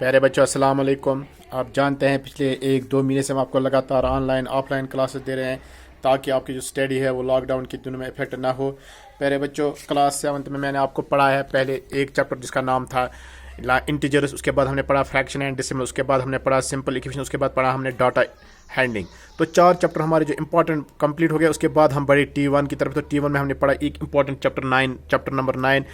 प्यारे बच्चों अस्सलाम वालेकुम। आप जानते हैं पिछले 1-2 महीने से हम आपको लगातार ऑनलाइन ऑफलाइन क्लासेस दे रहे हैं ताकि आपकी जो स्टडी है वो लॉकडाउन के दिनों में इफेक्ट ना हो। प्यारे बच्चों, क्लास 7 में मैंने आपको पढ़ाया है पहले एक चैप्टर जिसका नाम था इंटीजर्स, उसके बाद हमने पढ़ा फ्रैक्शन एंड डेसिमल, उसके बाद हमने पढ़ा सिंपल इक्वेशन, उसके बाद पढ़ा हमने डाटा हैंडलिंग। तो 4 चैप्टर हमारे जो इंपॉर्टेंट कंप्लीट हो गए। उसके बाद हम बढ़े T1 की तरफ। तो T1 में हमने पढ़ा एक important chapter number 9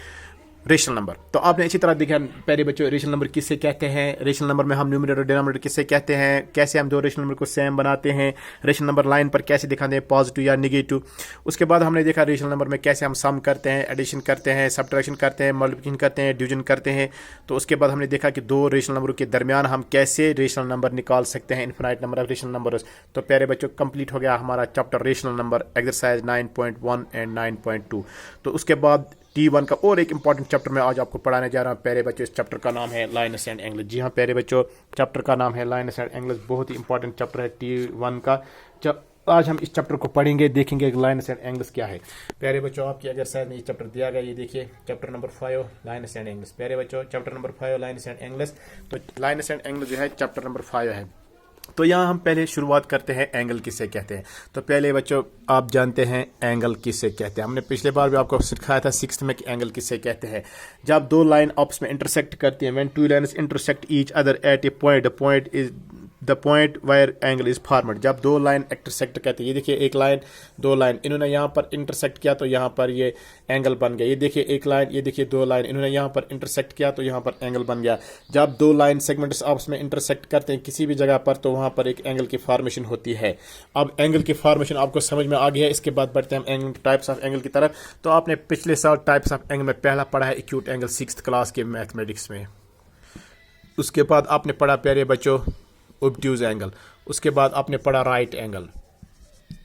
rational number. तो आपने इसी तरह देखा प्यारे बच्चों रेशनल नंबर किससे कहते हैं, रेशनल नंबर में हम न्यूमरेटर और डिनोमिनेटर किससे कहते हैं, कैसे हम दो रेशनल नंबर को सेम बनाते हैं, रेशनल नंबर लाइन पर कैसे दिखाते हैं पॉजिटिव या निगेटिव। उसके बाद हमने देखा रेशनल नंबर में कैसे हम सम करते हैं, एडिशन करते हैं, सब्ट्रैक्शन करते हैं, मल्टीप्लिकेशन करते हैं, डिवीजन करते हैं। तो उसके बाद हमने देखा कि दो रेशनल नंबरों के दरमियान हम कैसे रेशनल नंबर निकाल सकते हैं, infinite number of rational numbers. तो प्यारे बच्चों कंप्लीट हो गया हमारा chapter rational number exercise 9.1 and 9.2। तो उसके बाद T1 का और एक इंपॉर्टेंट चैप्टर मैं आज आपको पढ़ाने जा रहा हूँ प्यारे बच्चों। इस चैप्टर का नाम है लाइनस एंड एंगल्स। जी हाँ प्यारे बच्चों, चैप्टर का नाम है लाइनस एंड एंगल्स। बहुत ही इंपॉर्टेंट चैप्टर है T1 का। आज हम इस चैप्टर को पढ़ेंगे, देखेंगे लाइनस एंड एंगल्स क्या है। प्यारे बच्चों, आपकी एक्सरसाइज में ये चैप्टर दिया गया, ये देखिए chapter number 5 lines and angles. प्यारे बच्चों chapter number 5 lines and angles. तो लाइनस एंड एंगल्स जो है चैप्टर नंबर 5 है। तो यहाँ हम पहले शुरुआत करते हैं एंगल किसे कहते हैं। तो पहले बच्चों आप जानते हैं एंगल किसे कहते हैं। हमने पिछले बार भी आपको सिखाया था 6th में कि एंगल किसे कहते हैं। जब दो लाइन आपस में इंटरसेक्ट करती हैं, when two lines intersect each other at A point, the point wire angle is formed. जब दो लाइन इंटरसेक्ट कहते हैं, ये देखिए एक लाइन दो लाइन, इन्होंने यहाँ पर इंटरसेक्ट किया तो यहाँ पर ये एंगल बन गया। ये देखिए एक लाइन, ये देखिए दो लाइन, इन्होंने यहाँ पर इंटरसेक्ट किया तो यहाँ पर एंगल बन गया। जब दो लाइन सेगमेंट्स आपस में इंटरसेक्ट करते हैं किसी भी जगह पर तो वहाँ पर एक एंगल की फॉर्मेशन होती है। अब एंगल की फॉर्मेशन आपको समझ में आ गया है। इसके बाद बढ़ते हैं हम एंगल टाइप्स ऑफ एंगल की तरफ। तो आपने पिछले साल टाइप्स ऑफ एंगल में पहला पढ़ा है एक्यूट एंगल 6th क्लास के मैथमेटिक्स में। उसके बाद आपने पढ़ा प्यारे बच्चों ऑब्ट्यूज एंगल। उसके बाद आपने पढ़ा राइट एंगल।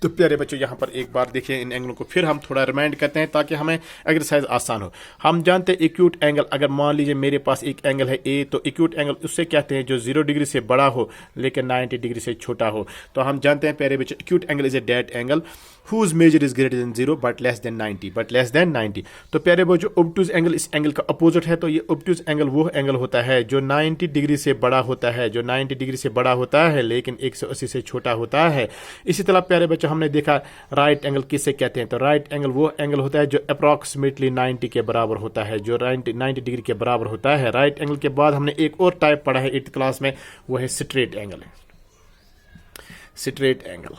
तो प्यारे बच्चों यहाँ पर एक बार देखिए इन एंगलों को, फिर हम थोड़ा रिमाइंड करते हैं ताकि हमें एक्सरसाइज आसान हो। हम जानते हैं एक्यूट एंगल, अगर मान लीजिए मेरे पास एक एंगल है ए, तो एक्यूट एंगल उससे कहते हैं जो 0 डिग्री से बड़ा हो लेकिन 90 डिग्री से छोटा हो। तो हम जानते हैं प्यारे बच्चों acute angle is a date angle whose measure is greater than 0 but less than 90। तो प्यारे बच्चों ऑब्ट्यूज एंगल इस एंगल का अपोजिट है। तो ये ऑब्ट्यूज एंगल वो एंगल होता है जो 90 डिग्री से बड़ा होता है, जो 90 डिग्री से बड़ा होता है लेकिन 180 से छोटा होता है। इसी तरह प्यारे बच्चों हमने देखा राइट एंगल किसे कहते हैं। तो राइट एंगल वो एंगल होता है जो अप्रॉक्सीमेटली 90 के बराबर होता है, जो 90 डिग्री के बराबर होता है। राइट एंगल के बाद हमने एक और टाइप पढ़ा है 8th क्लास में, वो है स्ट्रेट एंगल। स्ट्रेट एंगल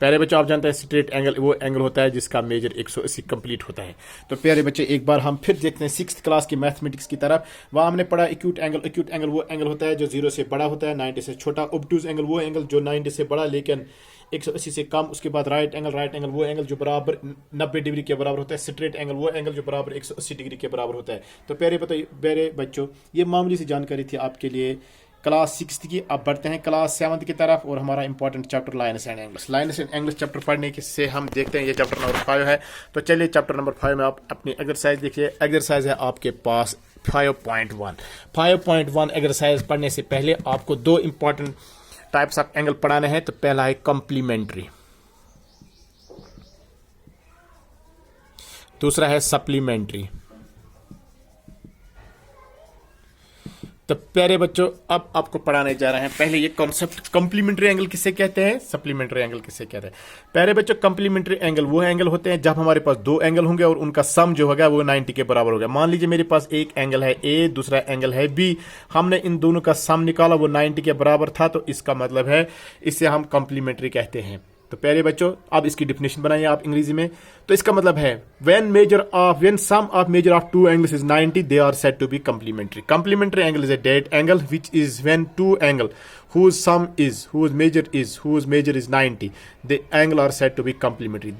प्यारे बच्चों आप जानते हैं स्ट्रेट एंगल वो एंगल होता है जिसका मेजर 180 कंप्लीट होता है। तो प्यारे बच्चे एक बार हम फिर देखते हैं 6th क्लास की मैथमेटिक्स की तरफ। वहाँ हमने पढ़ा एक्यूट एंगल। एक्यूट एंगल वो एंगल होता है जो 0 से बड़ा होता है, 90 से छोटा। ऑब्ट्यूज एंगल वो एंगल जो 90 से बड़ा लेकिन 180 से कम। उसके बाद राइट एंगल वो एंगल जो बराबर 90 डिग्री के बराबर होता है। स्ट्रेट एंगल वो एंगल जो बराबर 180 डिग्री के बराबर होता है। तो प्यारे बच्चों ये मामूली सी जानकारी थी आपके लिए क्लास 6th की। अब बढ़ते हैं क्लास 7th की तरफ और हमारा important chapter lines and angles. Lines and angles chapter पढ़ने के से हम देखते हैं ये चैप्टर नंबर 5 है। तो चलिए चैप्टर नंबर 5 में आप अपनी एक्सरसाइज देखिए। एक्सरसाइज है आपके पास 5.1। 5.1 एक्सरसाइज पढ़ने से पहले आपको दो इंपॉर्टेंट टाइप्स ऑफ एंगल पढ़ाने हैं। तो पहला है कॉम्प्लीमेंट्री, दूसरा है सप्लीमेंट्री। तो प्यारे बच्चों अब आपको पढ़ाने जा रहे हैं पहले ये कॉन्सेप्ट कॉम्प्लीमेंट्री एंगल किसे कहते हैं, सप्लीमेंट्री एंगल किसे कहते हैं। प्यारे बच्चों कॉम्प्लीमेंट्री एंगल वो एंगल होते हैं जब हमारे पास दो एंगल होंगे और उनका सम जो होगा वो 90 के बराबर होगा। मान लीजिए मेरे पास एक एंगल है ए, दूसरा एंगल है बी, हमने इन दोनों का सम निकाला वो 90 के बराबर था, तो इसका मतलब है इसे हम कॉम्प्लीमेंट्री कहते हैं। तो प्यारे बच्चों अब इसकी डिफिनेशन बनाइए आप अंग्रेजी में। तो इसका मतलब है when sum of measure of two angles is 90 they are said to be complementary। Complementary angle is a dead angle which is when two angle whose measure is 90 the angle are said to be complementary।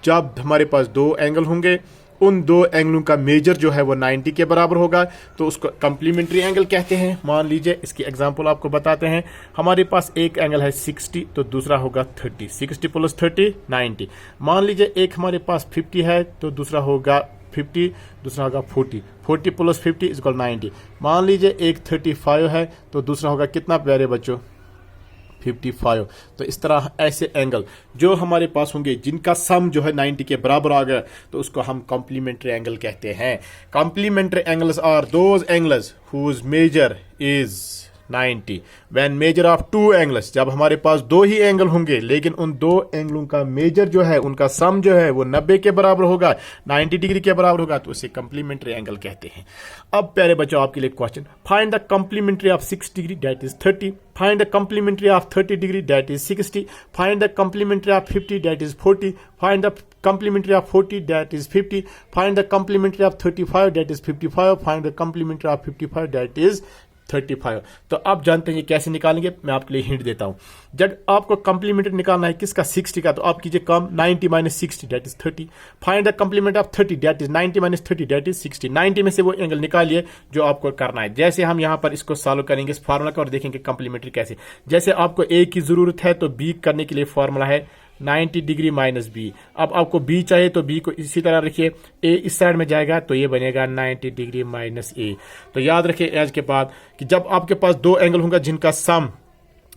जब हमारे पास दो angle होंगे उन दो एंगलों का major जो है वो 90 के बराबर होगा तो उसको कॉम्प्लीमेंट्री एंगल कहते हैं। मान लीजिए इसकी एग्जांपल आपको बताते हैं। हमारे पास एक एंगल है 60 तो दूसरा होगा 30, 60 + 30 90। मान लीजिए एक हमारे पास 50 है तो दूसरा होगा 50, दूसरा होगा 40, 40 + 50 = 90। मान लीजिए एक 35 है तो दूसरा होगा कितना प्यारे बच्चों 55। तो इस तरह ऐसे एंगल जो हमारे पास होंगे जिनका सम जो है 90 के बराबर आ गया तो उसको हम कॉम्प्लीमेंट्री एंगल कहते हैं। Complementary angles are those angles whose measure is 90 when measure of two angles, जब हमारे पास दो ही एंगल होंगे लेकिन उन दो एंगलों का मेजर जो है उनका सम जो है वो 90 के बराबर होगा, 90 डिग्री के बराबर होगा, तो उसे कॉम्प्लीमेंट्री एंगल कहते हैं। अब प्यारे बच्चों आपके लिए question, find the complementary of 6 degree that is 30, find the complementary of 30 degree that is 60, find the complementary of 50 that is 40, find the complementary of 40 that is 50, find the complementary of 35 that is 55, find the complementary of 55 that is 35। तो आप जानते हैं ये कैसे निकालेंगे, मैं आपके लिए हिंट देता हूं। जब आपको कॉम्प्लीमेंट्री निकालना है किसका, 60 का, तो आप कीजिए कम 90 minus 60 that is 30, find the complement of 30 that is 90 minus 30 that is 60, 90 में से वो एंगल निकालिए जो आपको करना है। जैसे हम यहां पर इसको सॉल्व करेंगे इस फार्मूला का और देखेंगे कॉम्प्लीमेंट्री कैसे। जैसे आपको ए की जरूरत है तो बी करने के लिए फॉर्मूला है 90 डिग्री माइनस बी। अब आपको बी चाहिए तो बी को इसी तरह रखिए, ए इस साइड में जाएगा तो ये बनेगा 90 डिग्री माइनस ए। तो याद रखिए एज के बाद कि जब आपके पास दो एंगल होगा जिनका सम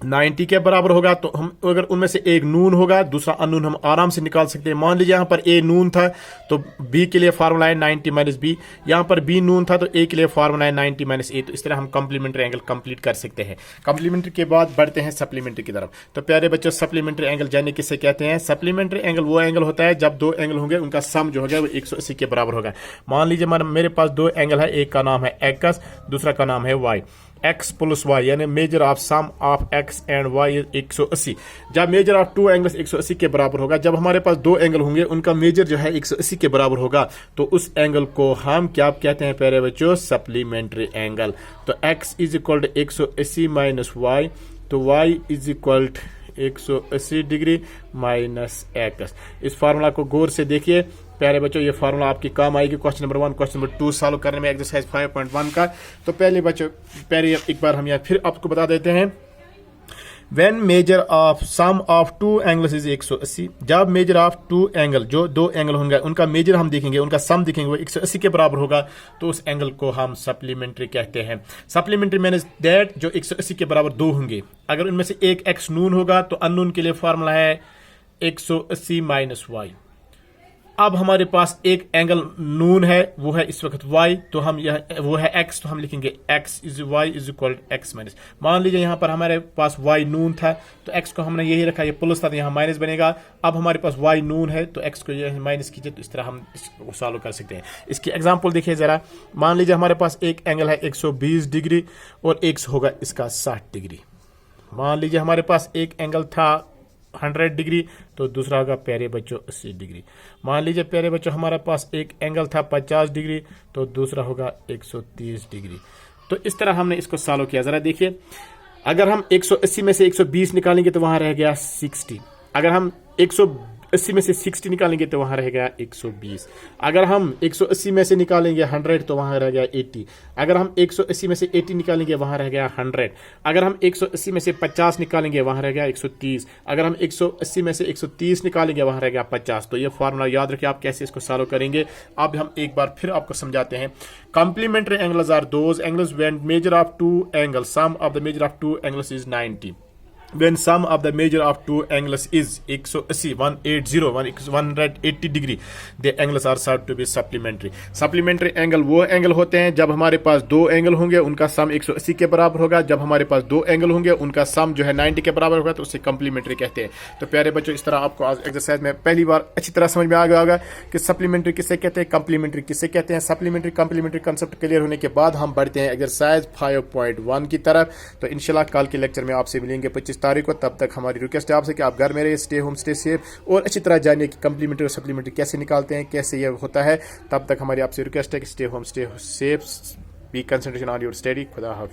90 के बराबर होगा तो हम अगर उनमें से एक नून होगा दूसरा अननून हम आराम से निकाल सकते हैं। मान लीजिए यहां पर ए नून था तो बी के लिए फार्मूला है 90 माइनस बी, यहां पर बी नून था तो ए के लिए फार्मूला है 90 माइनस ए। तो इस तरह हम कॉम्प्लीमेंट्री एंगल कंप्लीट कर सकते हैं। कॉम्प्लीमेंट्री के बाद बढ़ते हैं सप्लीमेंट्री की तरफ। तो प्यारे बच्चों सप्लीमेंट्री एंगल जाने किसे कहते हैं? सप्लीमेंट्री एंगल वो एंगल होता है जब दो एंगल होंगे उनका सम जो होगा वो 180 के बराबर होगा। मान लीजिए मेरे पास दो एंगल है, एक का नाम है एक्स दूसरा का नाम है वाई, x प्लस y यानी measure of sum of x and y 180। जब मेजर ऑफ टू एंगल्स 180 के बराबर होगा, जब हमारे पास दो एंगल होंगे उनका मेजर जो है 180 के बराबर होगा तो उस एंगल को हम क्या कहते हैं प्यारे बच्चों? Supplementary angle. तो x is equal to 180 minus Y, तो y is equal to 180 degree minus X. इस फार्मूला को गौर से देखिए प्यारे बच्चों, ये फार्मूला आपकी काम आएगी question number 1 question number 2 solve करने में एक्सरसाइज 5.1 का। तो पहले बच्चों एक बार हम यहाँ फिर आपको बता देते हैं, when measure of sum of two angles is 180, जब मेजर ऑफ टू एंगल जो दो एंगल होंगे उनका मेजर हम देखेंगे उनका सम देखेंगे वो 180 के बराबर होगा तो उस एंगल को हम सप्लीमेंट्री कहते हैं। सप्लीमेंट्री मींस दैट जो 180 के बराबर दो होंगे, अगर उनमें से एक एक्स नून होगा तो अननून के लिए फॉर्मूला है 180 माइनस वाई। अब हमारे पास एक एंगल नून है वो है इस वक्त y, तो हम यह वो है x, तो हम लिखेंगे x is y is equal x minus. मान लीजिए यहाँ पर हमारे पास y नून था तो x को हमने यही रखा, ये प्लस था तो यहाँ माइनस बनेगा। अब हमारे पास y नून है तो x को यह माइनस कीजिए, तो इस तरह हम इसको सॉल्व कर सकते हैं। इसकी एग्जांपल देखिए जरा। मान लीजिए हमारे पास एक एंगल है 120 डिग्री और एक होगा इसका 60 डिग्री। मान लीजिए हमारे पास एक एंगल था 100 डिग्री तो दूसरा होगा प्यारे बच्चों 80 डिग्री। मान लीजिए प्यारे बच्चों हमारे पास एक एंगल था 50 डिग्री तो दूसरा होगा 130 डिग्री। तो इस तरह हमने इसको सॉल्व किया। जरा देखिए, अगर हम 180 में से 120 निकालेंगे तो वहां रह गया 60, अगर हम 180 में से 60 निकालेंगे तो वहां रह गया 120, अगर हम 180 में से निकालेंगे 100 तो वहां रह गया 80, अगर हम 180 में से 80 निकालेंगे वहां रह गया 100, अगर हम 180 में से 50 निकालेंगे वहां रह गया 130, अगर हम 180 में से 130 निकालेंगे वहां रह गया 50। तो ये फार्मूला याद रखिए आप कैसे इसको सॉल्व करेंगे। अब हम एक बार फिर आपको समझाते हैं। Complementary angles are those angles when measure of two angles sum of the measure of two angles is 90। When sum of the measure of two angles is 180, 180 degree, the angles are said to be supplementary. Supplementary angle वो angle होते हैं जब हमारे पास दो angle होंगे उनका सम 180 के बराबर होगा, जब हमारे पास दो एंगल होंगे उनका सम जो है 90 के बराबर होगा तो उसे कॉम्प्लीमेंट्री कहते हैं। तो प्यारे बच्चों इस तरह आपको आज एक्सरसाइज में पहली बार अच्छी तरह समझ में आ गया होगा कि सप्लीमेंट्री किसे कहते हैं, कॉम्प्लीमेंट्री किसे कहते हैं। सप्लीमेंट्री कॉम्प्लीमेंट्री कंसेप्ट क्लियर होने के बाद हम बढ़ते हैं एक्सरसाइज 5.1 की तरफ। तो इंशाल्लाह कल के लेक्चर में आपसे मिलेंगे 25 तारीख को। तब तक हमारी रिक्वेस्ट है आपसे कि आप घर में रहिए, स्टे होम स्टे सेफ और अच्छी तरह जानिए कि कॉम्प्लीमेंट्री और सप्लीमेंट्री कैसे निकालते हैं, कैसे ये होता है। तब तक हमारी आपसे रिक्वेस्ट है कि stay home stay safe, be concentration on your study. खुदा हाफिज़।